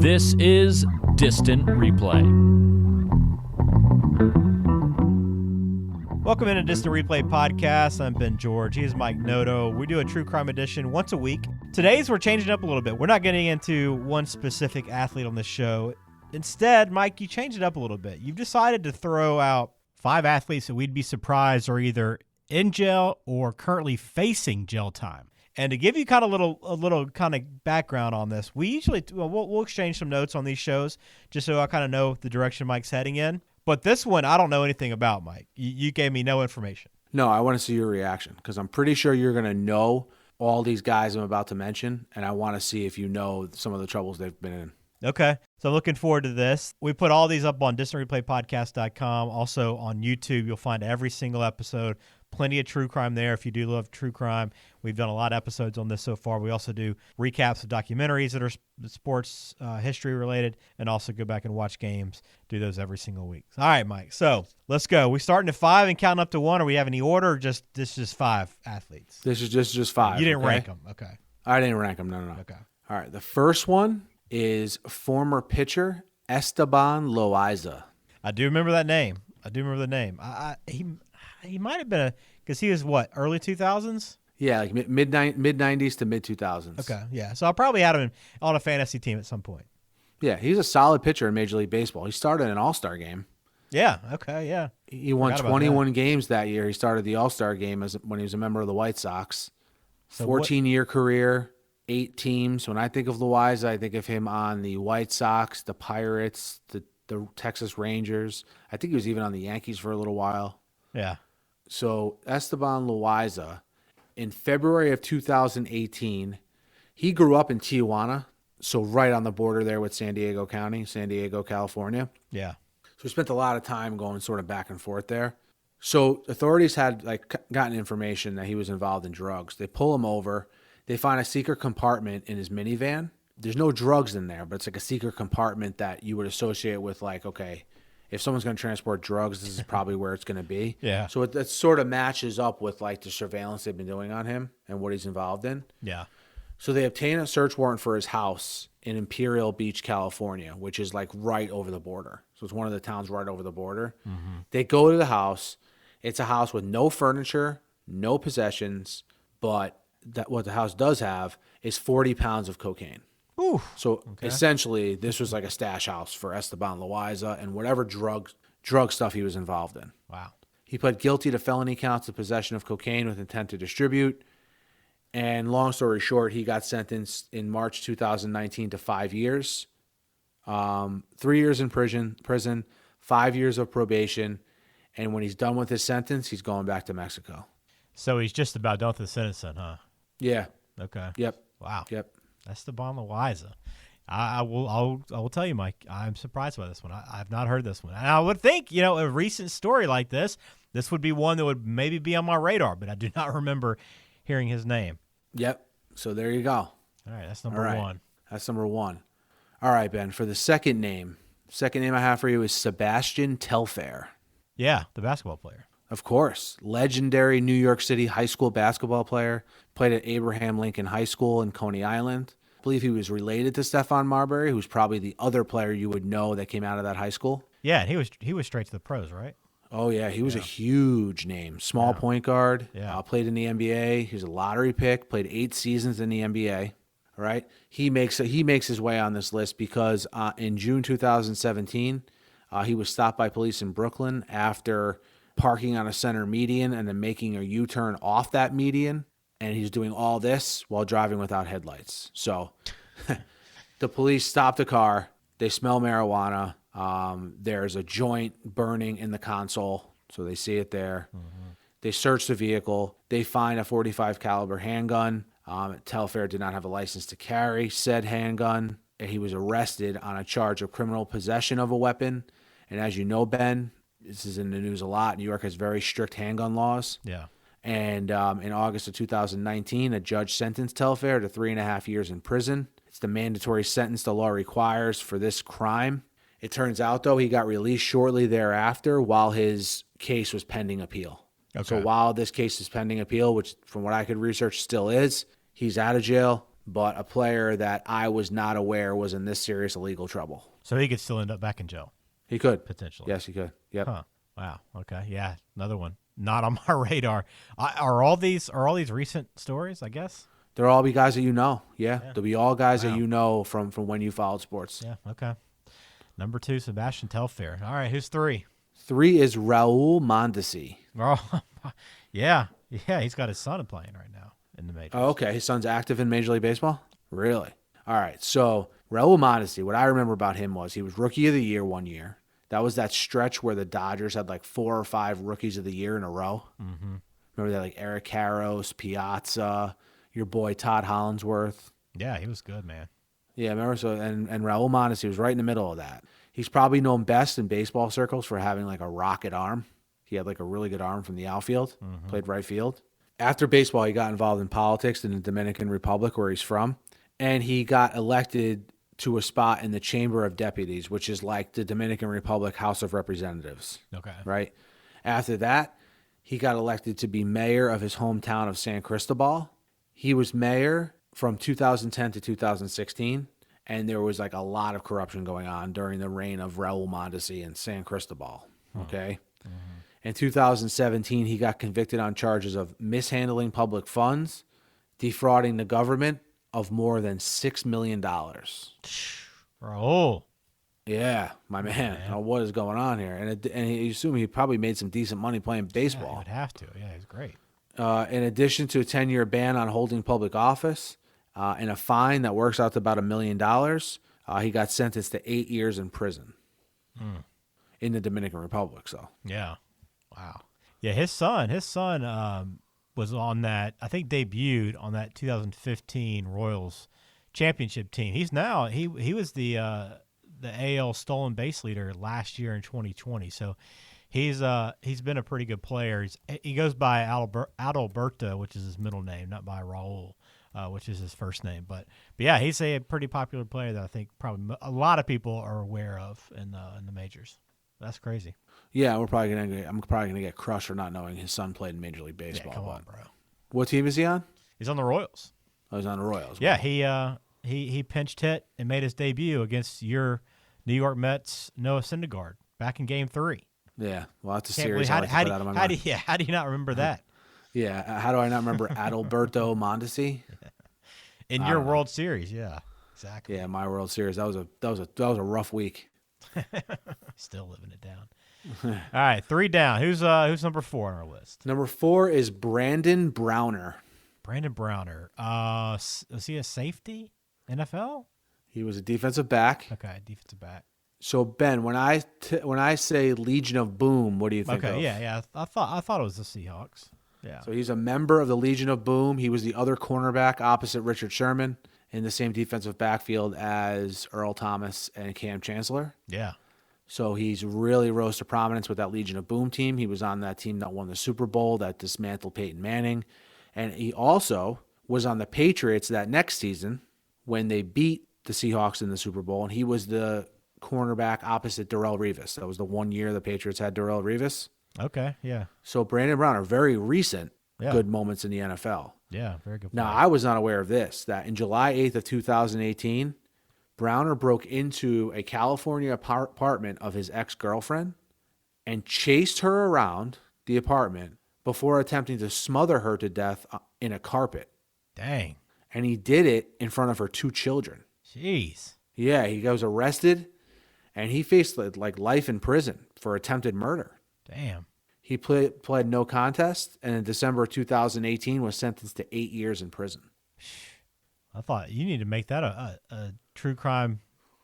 This is Distant Replay. Welcome into Distant Replay Podcast. I'm Ben George. He is Mike Noto. We do a true crime edition once a week. Today's we're changing up a little bit. We're not getting into one specific athlete on this show. Instead, Mike, you changed it up a little bit. You've decided to throw out 5 athletes that we'd be surprised are either in jail or currently facing jail time. And to give you kind of a little kind of background on this, we usually we'll exchange some notes on these shows just so I kind of know the direction Mike's heading in. But this one, I don't know anything about, Mike. You gave me no information. No, I want to see your reaction because I'm pretty sure you're going to know all these guys I'm about to mention, and I want to see if you know some of the troubles they've been in. Okay. So looking forward to this. We put all these up on distantreplaypodcast.com. Also on YouTube, you'll find every single episode. Plenty of true crime there if you do love true crime. We've done a lot of episodes on this so far. We also do recaps of documentaries that are sports history related and also go back and watch games. Do those every single week. All right, Mike. So let's go. We starting at 5 and counting up to 1, or we have any order, or this is just 5 athletes? This is just 5. You didn't okay? rank them. Okay. I didn't rank them. No. Okay. All right. The first one is former pitcher Esteban Loiza. I do remember that name. He might have been because he was what, early 2000s? Yeah, like mid 90s to mid 2000s. Okay, yeah. So I probably had him on a fantasy team at some point. Yeah, he's a solid pitcher in Major League Baseball. He started an All-Star game. Yeah. Okay. Yeah. He won 21 games that year. He started the All-Star game when he was a member of the White Sox. So 14-year career, 8 teams. When I think of Loiza, I think of him on the White Sox, the Pirates, the Texas Rangers. I think he was even on the Yankees for a little while. Yeah. So Esteban Loiza, in February of 2018, he grew up in Tijuana, so right on the border there with San Diego County, San Diego, California. Yeah. So he spent a lot of time going sort of back and forth there. So authorities had gotten information that he was involved in drugs. They pull him over. They find a secret compartment in his minivan. There's no drugs in there, but it's like a secret compartment that you would associate with okay, if someone's going to transport drugs, this is probably where it's going to be. Yeah. So it sort of matches up with the surveillance they've been doing on him and what he's involved in. Yeah. So they obtain a search warrant for his house in Imperial Beach, California, which is right over the border. So it's one of the towns right over the border. Mm-hmm. They go to the house. It's a house with no furniture, no possessions, but what the house does have is 40 pounds of cocaine. Ooh, so essentially, this was like a stash house for Esteban Loiza and whatever drug stuff he was involved in. Wow. He pled guilty to felony counts of possession of cocaine with intent to distribute. And long story short, he got sentenced in March 2019 to 5 years, 3 years in prison, 5 years of probation. And when he's done with his sentence, he's going back to Mexico. So he's just about done with the sentence then, huh? Yeah. Okay. Yep. Wow. Yep. Esteban Loiza. I will tell you, Mike, I'm surprised by this one. I've not heard this one. And I would think, a recent story like this would be one that would maybe be on my radar, but I do not remember hearing his name. Yep. So there you go. All right, that's number 1. That's number 1. All right, Ben, for the second name I have for you is Sebastian Telfair. Yeah, the basketball player. Of course. Legendary New York City high school basketball player. Played at Abraham Lincoln High School in Coney Island. I believe he was related to Stephon Marbury, who's probably the other player you would know that came out of that high school. Yeah, and he was straight to the pros, right? Oh, yeah. He was a huge name. Small point guard. Yeah. Played in the NBA. He was a lottery pick. Played 8 seasons in the NBA. All right. He makes his way on this list because in June 2017, he was stopped by police in Brooklyn after parking on a center median and then making a U-turn off that median. And he's doing all this while driving without headlights. So the police stop the car. They smell marijuana. There's a joint burning in the console. So they see it there. Mm-hmm. They search the vehicle. They find a .45 caliber handgun. Telfair did not have a license to carry said handgun. And he was arrested on a charge of criminal possession of a weapon. And as you know, Ben, this is in the news a lot. New York has very strict handgun laws. Yeah. And in August of 2019, a judge sentenced Telfair to 3.5 years in prison. It's the mandatory sentence the law requires for this crime. It turns out, though, he got released shortly thereafter while his case was pending appeal. Okay. So while this case is pending appeal, which from what I could research still is, he's out of jail. but a player that I was not aware was in this serious illegal trouble. So he could still end up back in jail. He could. Potentially. Yes, he could. Yep. Huh. Wow. Okay. Yeah. Another one. Not on my radar. Are all these recent stories, I guess? They'll all be guys that you know. Yeah. They'll be all guys that you know from when you followed sports. Yeah. Okay. Number 2, Sebastian Telfair. All right. Who's 3? 3 is Raul Monteci. Oh, yeah. Yeah. He's got his son playing right now in the majors. Oh, okay. His son's active in Major League Baseball? Really? All right. So Raul Monteci, what I remember about him was he was Rookie of the Year one year. That was that stretch where the Dodgers had like 4 or 5 Rookies of the Year in a row. Mm-hmm. Remember that, like Eric Karros, Piazza, your boy Todd Hollinsworth. Yeah, he was good, man. Yeah, remember? So and Raul Monteci was right in the middle of that. He's probably known best in baseball circles for having like a rocket arm. He had like a really good arm from the outfield, played right field. After baseball, he got involved in politics in the Dominican Republic, where he's from, and he got elected to a spot in the Chamber of Deputies, which is like the Dominican Republic House of Representatives. Okay. Right? After that, he got elected to be mayor of his hometown of San Cristobal. He was mayor from 2010 to 2016, and there was like a lot of corruption going on during the reign of Raul Monteci in San Cristobal. Okay? In 2017, he got convicted on charges of mishandling public funds, defrauding the government of more than $6 million. Raul. Yeah, my man. What is going on here? And you assume he probably made some decent money playing baseball. Yeah, he would have to. Yeah, he's great. In addition to a 10-year ban on holding public office and a fine that works out to about $1 million, he got sentenced to 8 years in prison in the Dominican Republic. So yeah, wow. Yeah, his son was on that. I think debuted on that 2015 Royals championship team. He's now he was the AL stolen base leader last year in 2020. So he's been a pretty good player. He goes by Adalberto, which is his middle name, not by Raul, which is his first name. But yeah, he's a pretty popular player that I think probably a lot of people are aware of in the majors. That's crazy. Yeah, I'm probably gonna get crushed for not knowing his son played in Major League Baseball. Yeah, come on, bro. What team is he on? He's on the Royals. Oh, he's on the Royals. Yeah, he pinched hit and made his debut against your New York Mets Noah Syndergaard back in Game 3. Yeah, well, that's a series I like to put out of my mind. How do you not remember that? Yeah, how do I not remember Adalberto Mondesi? In your World Series, yeah, exactly. Yeah, my World Series. That was a rough week. Still living it down. All right, 3 down. Who's number 4 on our list? Number 4 is Brandon Browner. Brandon Browner. Was he a safety? NFL? He was a defensive back. Okay, defensive back. So Ben, when I say Legion of Boom, what do you think of? Okay, yeah. I thought it was the Seahawks. Yeah. So he's a member of the Legion of Boom. He was the other cornerback opposite Richard Sherman in the same defensive backfield as Earl Thomas and Cam Chancellor. Yeah. So he's really rose to prominence with that Legion of Boom team. He was on that team that won the Super Bowl, that dismantled Peyton Manning. And he also was on the Patriots that next season when they beat the Seahawks in the Super Bowl, and he was the cornerback opposite Darrelle Revis. That was the 1 year the Patriots had Darrelle Revis. Okay, yeah. So Brandon Browner, very recent good moments in the NFL. Yeah, very good. Now, I was not aware of this, that in July 8th of 2018, Browner broke into a California apartment of his ex-girlfriend and chased her around the apartment before attempting to smother her to death in a carpet. Dang. And he did it in front of her 2 children. Jeez. Yeah, he was arrested, and he faced like life in prison for attempted murder. Damn. He pled no contest, and in December of 2018 was sentenced to 8 years in prison. I thought you need to make that a true crime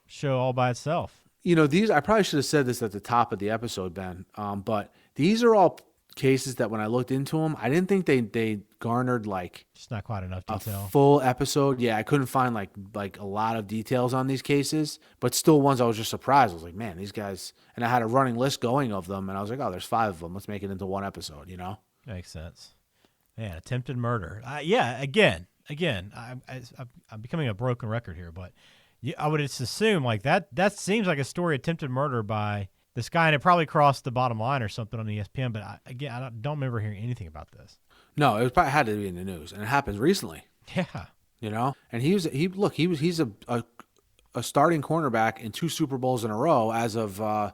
show all by itself. You know, I probably should have said this at the top of the episode, Ben, but these are all cases that when I looked into them, I didn't think they garnered like just not quite enough detail. A full episode. Yeah, I couldn't find like a lot of details on these cases, but still ones I was just surprised. I was like, man, these guys, and I had a running list going of them, and I was like, oh, there's 5 of them. Let's make it into one episode, you know? Makes sense. Man, attempted murder. Yeah, again, I'm becoming a broken record here, but I would just assume like that seems like a story attempted murder by this guy, and it probably crossed the bottom line or something on ESPN, but I don't remember hearing anything about this. No, it probably had to be in the news, and it happens recently. Yeah. And he's a starting cornerback in 2 Super Bowls in a row as of 5,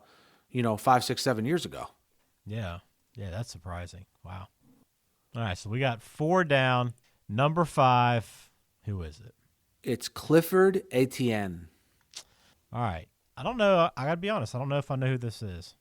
6, 7 years ago. Yeah, that's surprising. Wow. All right, so we got 4 down. Number 5, who is it? It's Clifford Atn. All right, I don't know. I gotta be honest. I don't know if I know who this is.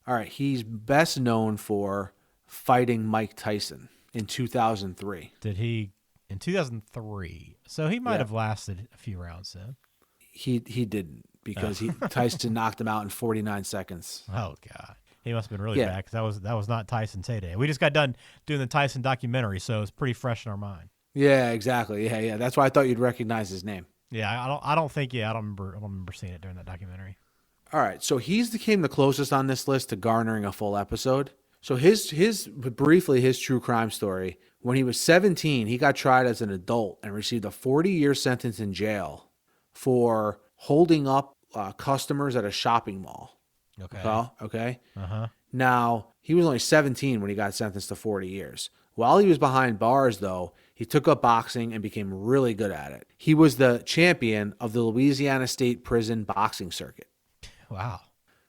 All right, he's best known for fighting Mike Tyson in 2003. Did he in 2003? So he might have lasted a few rounds then. He didn't, because Tyson knocked him out in 49 seconds. Oh God, he must have been really bad, because that was not Tyson's heyday. We just got done doing the Tyson documentary, so it's pretty fresh in our mind. Yeah, exactly. Yeah. That's why I thought you'd recognize his name. Yeah, I don't remember seeing it during that documentary. All right, so became the closest on this list to garnering a full episode. So briefly his true crime story. When he was 17, he got tried as an adult and received a 40-year sentence in jail for holding up customers at a shopping mall. Okay. Uh-huh. Now, he was only 17 when he got sentenced to 40 years. While he was behind bars, though, he took up boxing and became really good at it. He was the champion of the Louisiana State Prison boxing circuit. Wow.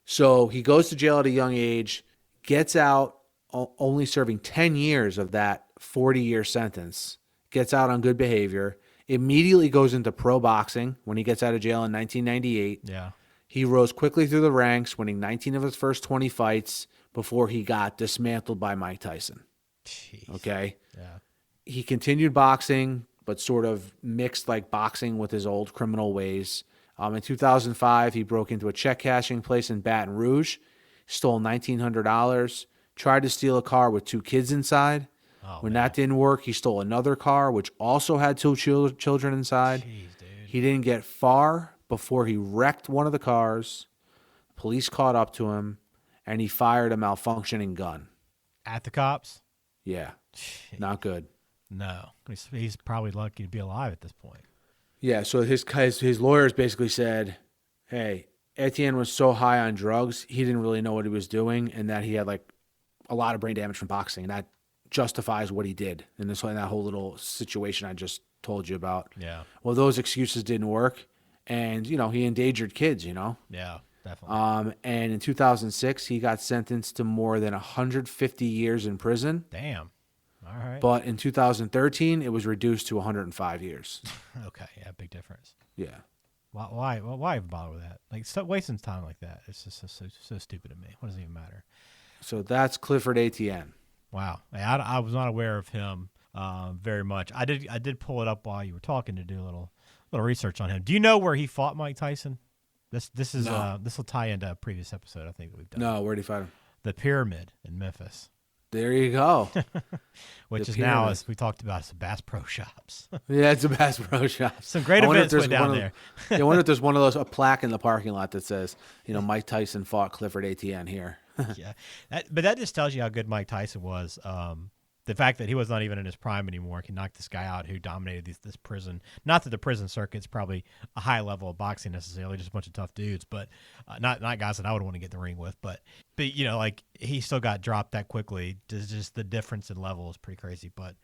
So he goes to jail at a young age, gets out only serving 10 years of that 40-year sentence, gets out on good behavior, immediately goes into pro boxing when he gets out of jail in 1998. Yeah. He rose quickly through the ranks, winning 19 of his first 20 fights before he got dismantled by Mike Tyson. Jeez. Okay? Yeah. He continued boxing, but sort of mixed boxing with his old criminal ways. In 2005, he broke into a check cashing place in Baton Rouge, stole $1,900, tried to steal a car with 2 kids inside. When that didn't work, he stole another car, which also had 2 children inside. Jeez, dude. He didn't get far before he wrecked one of the cars. Police caught up to him, and he fired a malfunctioning gun. At the cops? Yeah, Jeez. not good. No. He's probably lucky to be alive at this point. Yeah, so his lawyers basically said, hey, Etienne was so high on drugs, he didn't really know what he was doing, and that he had a lot of brain damage from boxing, and that justifies what he did in that whole little situation I just told you about. Yeah. Well, those excuses didn't work, and he endangered kids. Yeah, definitely. And in 2006, he got sentenced to more than 150 years in prison. Damn. All right. But in 2013, it was reduced to 105 years. Okay, yeah, big difference. Yeah. Why bother with that? Stop wasting time like that. It's just so stupid to me. What does it even matter? So that's Clifford Atn. Wow, I was not aware of him very much. I did pull it up while you were talking to do a little research on him. Do you know where he fought Mike Tyson? This will tie into a previous episode I think that we've done. No, where did he fight him? The Pyramid in Memphis. There you go. Which is now, as we talked about, it's a Bass Pro Shops. Yeah, it's a Bass Pro Shops. Some great events went down there. I wonder if there's one of those, a plaque in the parking lot that says, Mike Tyson fought Clifford Atn here. Yeah, but that just tells you how good Mike Tyson was. The fact that he was not even in his prime anymore can knock this guy out who dominated this prison. Not that the prison circuit's probably a high level of boxing necessarily, just a bunch of tough dudes, but not guys that I would want to get in the ring with. But he still got dropped that quickly. Just the difference in level is pretty crazy. But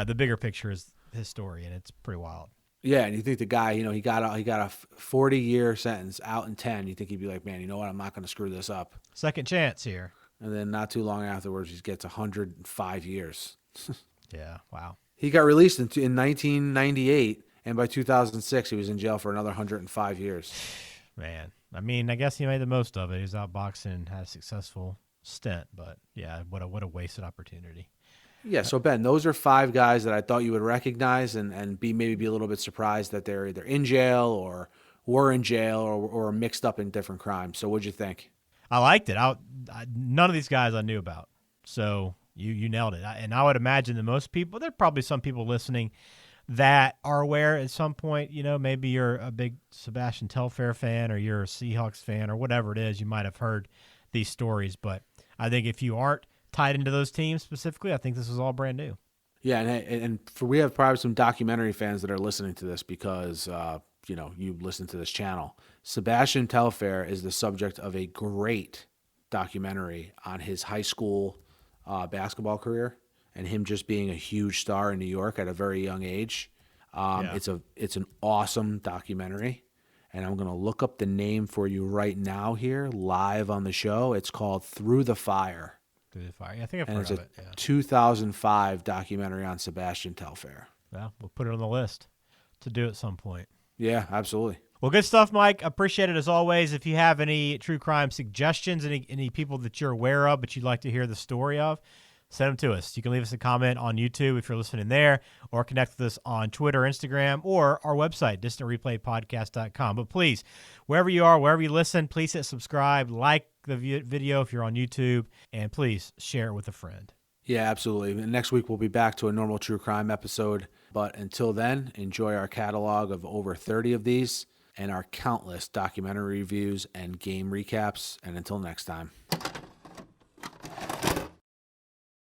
the bigger picture is his story, and it's pretty wild. Yeah, and you think the guy, he got a 40-year sentence out in 10. You think he'd be like, man, you know what? I'm not going to screw this up. Second chance here. And then not too long afterwards, he gets 105 years. Yeah, wow. He got released in 1998, and by 2006, he was in jail for another 105 years. Man, I guess he made the most of it. He was out boxing and had a successful stint, but yeah, what a wasted opportunity. Yeah, so Ben, those are 5 guys that I thought you would recognize and maybe be a little bit surprised that they're either in jail or were in jail or mixed up in different crimes. So what'd you think? I liked it. None of these guys I knew about, so you nailed it. And I would imagine that most people, there are probably some people listening that are aware at some point, maybe you're a big Sebastian Telfair fan or you're a Seahawks fan or whatever it is, you might have heard these stories. But I think if you aren't tied into those teams specifically, I think this is all brand new. Yeah, and we have probably some documentary fans that are listening to this because you listen to this channel. Sebastian Telfair is the subject of a great documentary on his high school basketball career and him just being a huge star in New York at a very young age. It's an awesome documentary, and I'm going to look up the name for you right now here, live on the show. It's called Through the Fire. Through the Fire. Yeah, I think I've heard of it. It's a 2005 documentary on Sebastian Telfair. Yeah, we'll put it on the list to do at some point. Yeah, absolutely. Well, good stuff, Mike. Appreciate it as always. If you have any true crime suggestions, any people that you're aware of but you'd like to hear the story of, send them to us. You can leave us a comment on YouTube if you're listening there, or connect with us on Twitter, Instagram, or our website, distantreplaypodcast.com. But please, wherever you are, wherever you listen, please hit subscribe, like the video if you're on YouTube, and please share it with a friend. Yeah, absolutely. And next week we'll be back to a normal true crime episode. But until then, enjoy our catalog of over 30 of these and our countless documentary reviews and game recaps. And until next time.